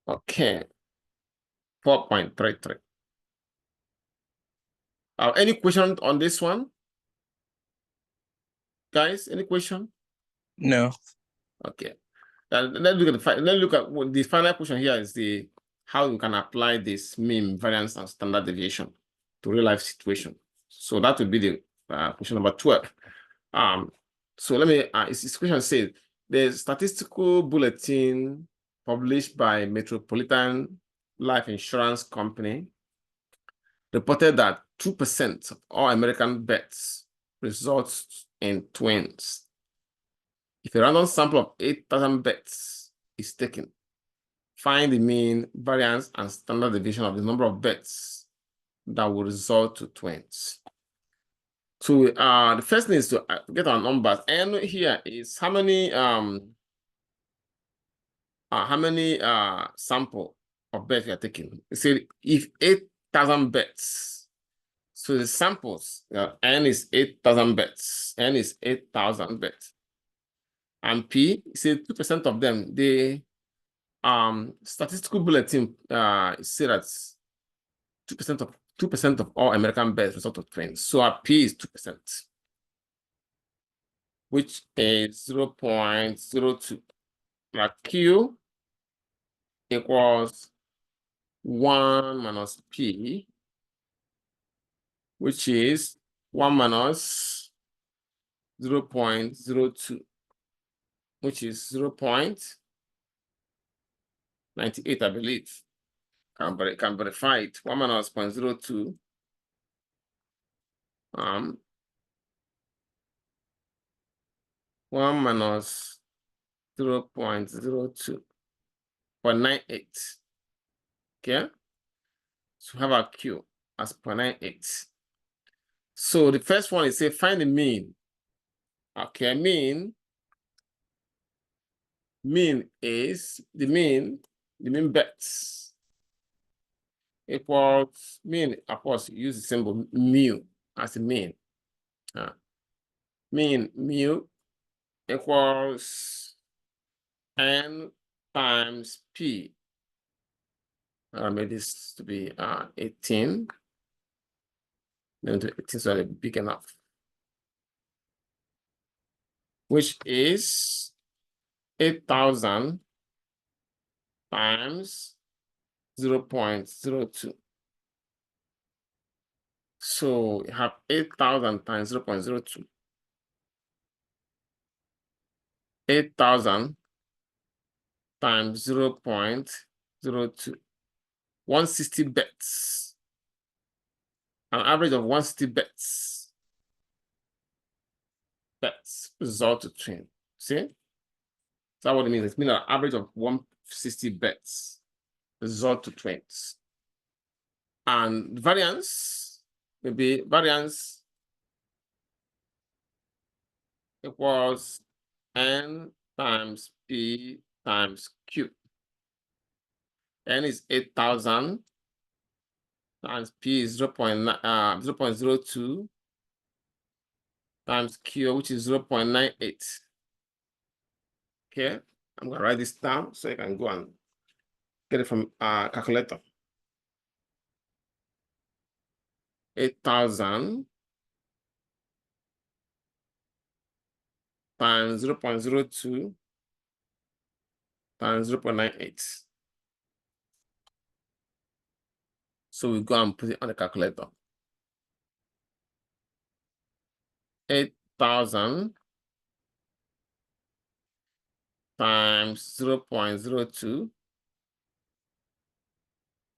okay, 4.33. Any question on this one, guys? Any question? No. Okay. Let's look at what the final question here is how you can apply this mean, variance, and standard deviation to real life situation. So that would be the question number 12. So let me. This question says the statistical bulletin published by Metropolitan Life Insurance Company reported that 2% of all American births results in twins. If a random sample of 8,000 births is taken, find the mean, variance, and standard deviation of the number of births that will result to twins. So the first thing is to get our numbers. And here is how many sample of births you are taking. You see, if 8,000 births, so the samples, N is 8,000 births. N is 8,000 births. And P, say 2% of them, the statistical bulletin say that 2% of all American births result of twins. So our P is 2%, which is 0.02. Now Q equals 1 minus P, which is 1 minus 0.02, which is 0.98, I believe. Can verify it. 1 minus 0.02. 1 minus 0.02 for 0.98. Okay. So have our Q as 0.98. So the first one is say find the mean. Okay, mean is the mean bets equals mean, of course, use the symbol mu. as the mean. Mean mu equals n times p. I made this to be 18. Then 18 is already big enough, which is 8,000 times 0.02. So you have 8,000 times 0.02. 8,000 times 0.02. 160 bits. An average of 160 bits. Bits result to twin. See? That's what it means. It means an average of 160 bits result to twins. And variance will be variance equals n times p times q. N is 8,000 times p is 0.02 times q, which is 0.98. Okay, I'm gonna write this down so you can go and get it from calculator. 8,000 times 0.02 times 0.98. So we go and put it on the calculator. 8,000 times 0.02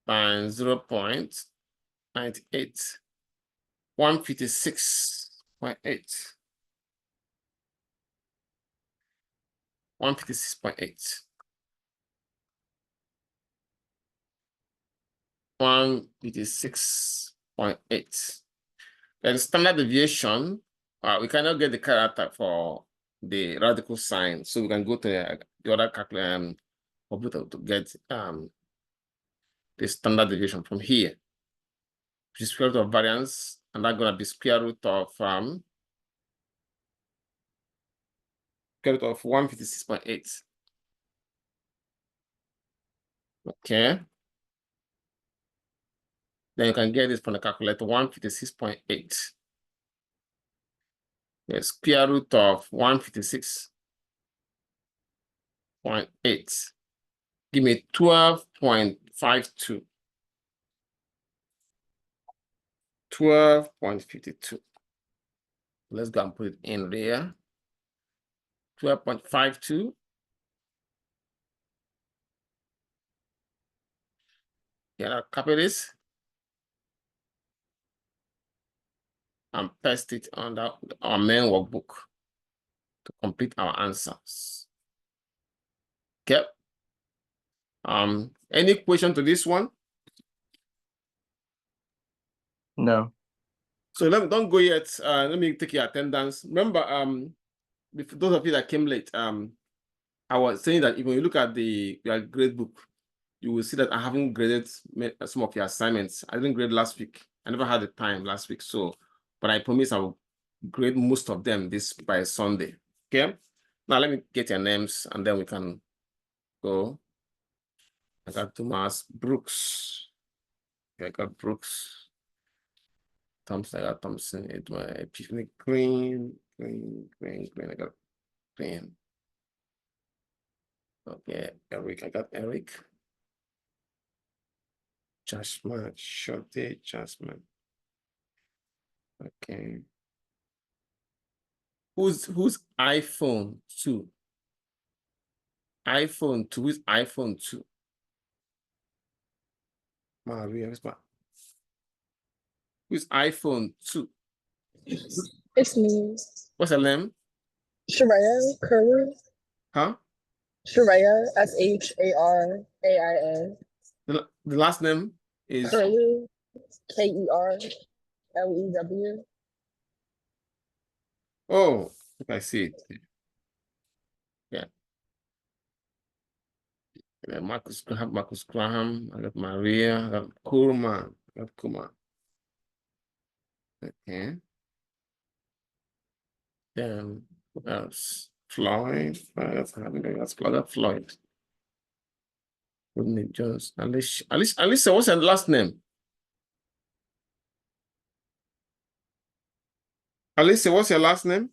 times 0.98. 156.8. 156.8. 156.8. Then standard deviation, we cannot get the character for the radical sign, so we can go to the other calculator computer to get the standard deviation from here, which is square root of variance, and that's gonna be square root of 156.8. Okay. Then you can get this from the calculator, 156.8. The square root of 156.8. Give me 12.52. 12.52. Let's go and put it in there. 12.52. Yeah, copy this and paste it on our main workbook to complete our answers. Okay. Any question to this one? No. So don't go yet. Let me take your attendance. Remember, for those of you that came late, I was saying that if you look at your grade book, you will see that I haven't graded some of your assignments. I didn't grade last week. I never had the time last week. So, but I promise I will grade most of them by Sunday. Okay. Now let me get your names and then we can go. I got Thomas Brooks. Okay, I got Brooks. Thompson, I got Thompson. It's my Epiphany Green. I got Green. Okay, Eric, I got Eric. Jasmine, Shorty, Jasmine. Okay. Who's iPhone 2? iPhone 2 is iPhone 2. Maria, who's iPhone 2? It's me. What's her name? Sharaya Curry. Huh? Sharaya, Sharia. The last name is Curlew, Kerlew. oh, I see it. Yeah. Marcus Graham. I got Maria. I got Kurma. Okay. Then what else? Floyd. Let's plug up Floyd. Rodney Jones. Alicia, what's her last name? Alicia, what's your last name?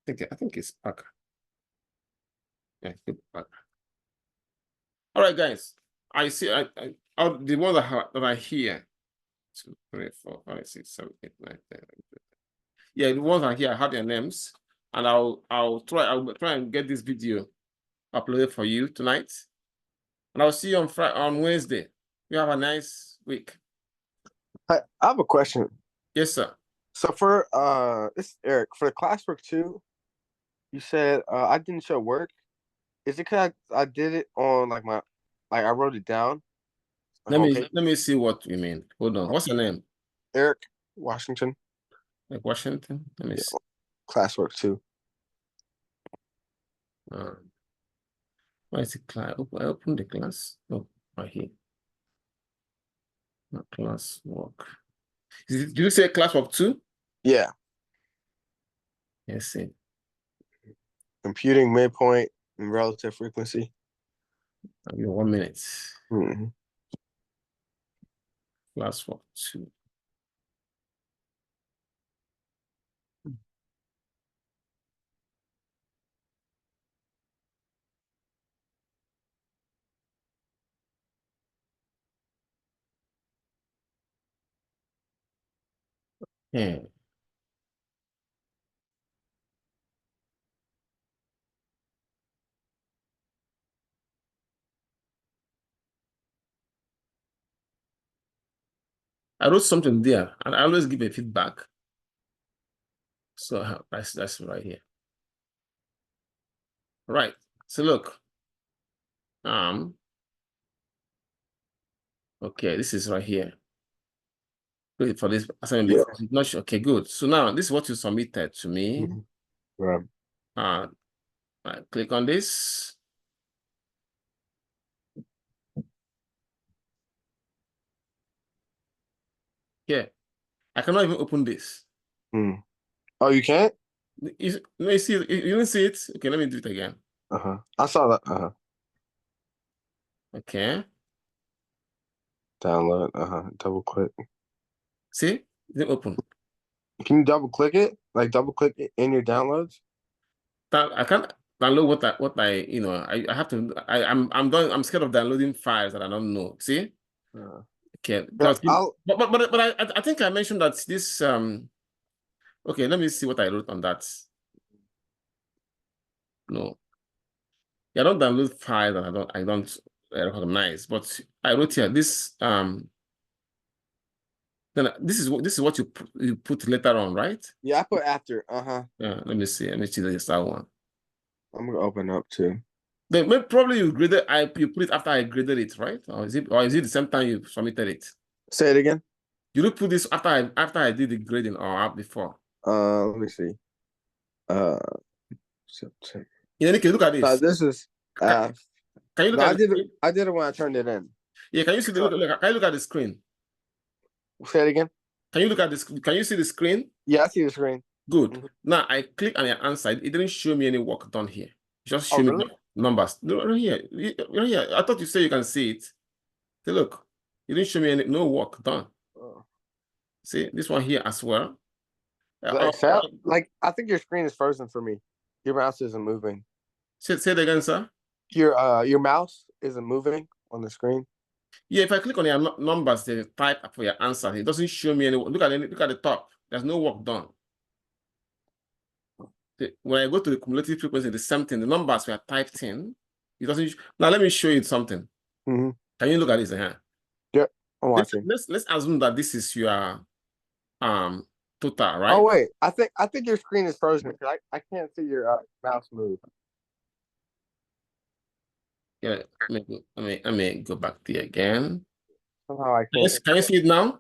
I think it's Parker. Yeah, good Parker. All right, guys. I see. The ones that I hear. 2, 3, 4, 5, 6, 7, 8, 9, 10. Yeah, the ones I hear, I have their names, and I'll try and get this video uploaded for you tonight. And I'll see you on Wednesday. You have a nice week. I have a question. Yes, sir. So for this is Eric, for the classwork 2, you said I didn't show work. Is it because I did it on like I wrote it down? Let on paper? me see what you mean. Hold on. What's your name? Eric Washington, Like Washington? Let me see. classwork 2. Why is it class? I open the class. Oh, right here. Not class work. Did you say classwork 2? Yeah, Yes, see. computing midpoint and relative frequency. I'll give you 1 minute. Mm-hmm. Classwork 2. Yeah. I wrote something there, and I always give a feedback. So that's right here. Right. So look. Okay, this is right here. Wait for this assignment. Yeah. Not sure. Okay, good. So now this is what you submitted to me. Mm-hmm. Right. Click on this. Yeah, I cannot even open this. Mm. Oh, you can't? You see, you didn't see it. Okay, let me do it again. I saw that. Okay, Download. Double click. see, it didn't open. Can you double click it? Like double click it in your downloads? I can't download what I have to. I'm scared of downloading files that I don't know. See, okay, Yeah, but I think I mentioned that this Okay, let me see what I wrote on that. No. Yeah, I don't download files that I don't recognize, but I wrote here this then this is what you put later on, right? yeah, I put after. Yeah, let me see. Let me see that one. I'm gonna open up too. Then probably you put it after I graded it, right? Or is it the same time you submitted it? Say it again. You did put this after I did the grading or before? Let me see. September. In any case, look at this. This is Can you look no, at I did it when I turned it in. Yeah, can you see can you look at the screen? Say it again. Can you look at this? Can you see the screen? Yeah, I see the screen. Good. Mm-hmm. Now I click on your answer. It didn't show me any work done here. It just show me Really? numbers. No, right here. Right here. I thought you said you can see it. Say, look, it didn't show me no work done. Oh. See this one here as well. Like I think your screen is frozen for me. Your mouse isn't moving. Say it again, sir. Your mouse isn't moving on the screen. Yeah, if I click on your numbers, the type for your answer, it doesn't show me any. Look at the top. There's no work done. When I go to the cumulative frequency, the same thing. The numbers were typed in. It doesn't. Now let me show you something. Mm-hmm. Can you look at this here? Yeah, I'm watching. Let's assume that this is your total, right? Oh wait, I think your screen is frozen. I can't see your mouse move. Yeah, let me go back there again. Somehow I can't. Can you see it now?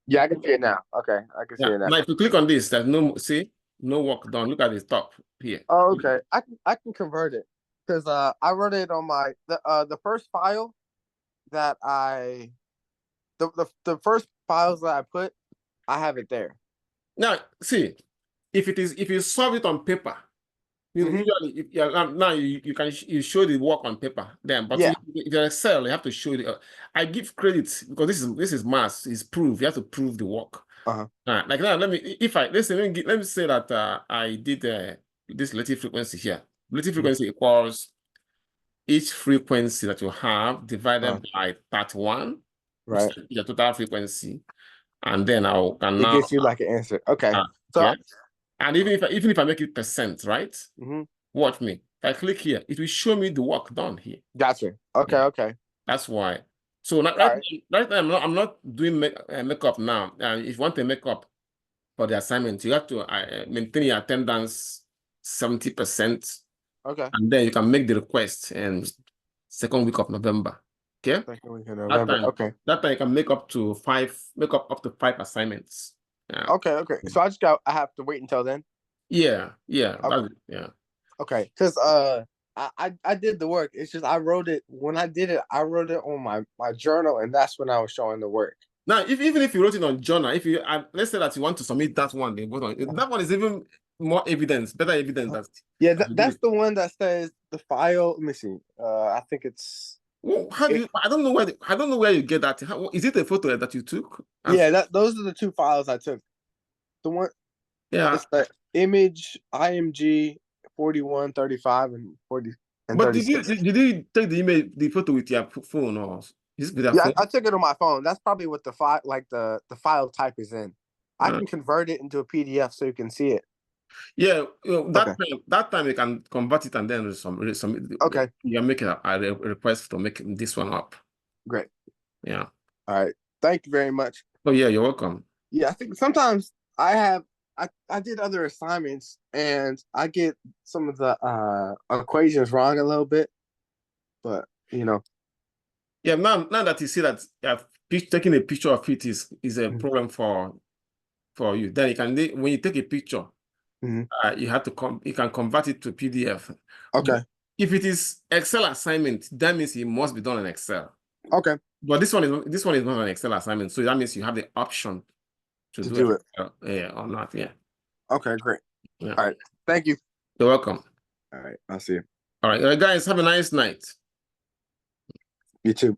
Yeah, I can see it now. Okay, I can see it now. Now if you click on this, there's no work done. Look at the top here. Oh, okay. I can convert it because I wrote it on my the first file that the first files that I put I have it there. Now, see, if you solve it on paper, Mhm. usually now you can you show the work on paper then, but Yeah. if you're Excel, you have to show the. I give credit because this is maths, is proof. You have to prove the work. Uh-huh. Like now, let me say that I did this relative frequency here. Relative frequency equals each frequency that you have divided by 31, which Right. is your total frequency, and then I can It now gives you like an answer. Okay. So yeah. And even if I make it percent, right? Mhm. Watch me. If I click here, it will show me the work done here. Gotcha. Okay, Yeah. okay. That's why. So right now, I'm not doing makeup now. If you want a makeup for the assignment, you have to maintain your attendance 70%, Okay. and then you can make the request in second week of November. Okay. Second week of November. Okay. That time you can make up to up to 5 assignments. Yeah. Okay, okay. So I have to wait until then. Yeah. Okay. Yeah. Okay. Because I did the work. It's just I wrote it when I did it, I wrote it on my journal, and that's when I was showing the work. Now, even if you wrote it on journal, if you let's say that you want to submit that one, that one is even more evidence, better evidence. Yeah, that's the one that says the file. Let me see. I think it's. Well, how do you? I don't know where you get that. Is it a photo that you took? Yeah, those are the two files I took. The one. Yeah. It's the image IMG 4135 and 40 and But 36. did you take the photo with your phone or is it with your Yeah, phone? I took it on my phone. That's probably what the file, like the file type is in. I can convert it into a PDF so you can see it. Yeah, that time you can convert it and then submit. Okay. You make a request to make this one up. Great. Yeah. All right. Thank you very much. Oh yeah, you're welcome. Yeah, I think sometimes I did other assignments and I get some of the equations wrong a little bit, but Yeah, now that you see that taking a picture of it is a problem for you, then you can when you take a picture, you have to you can convert it to PDF. Okay. But if it is Excel assignment, that means it must be done in Excel. Okay. But this one is not an Excel assignment, so that means you have the option to do it. Yeah, or not. Yeah. Okay, great. Yeah. All right. Thank you. You're welcome. All right. I'll see you. All right, guys, have a nice night. You too.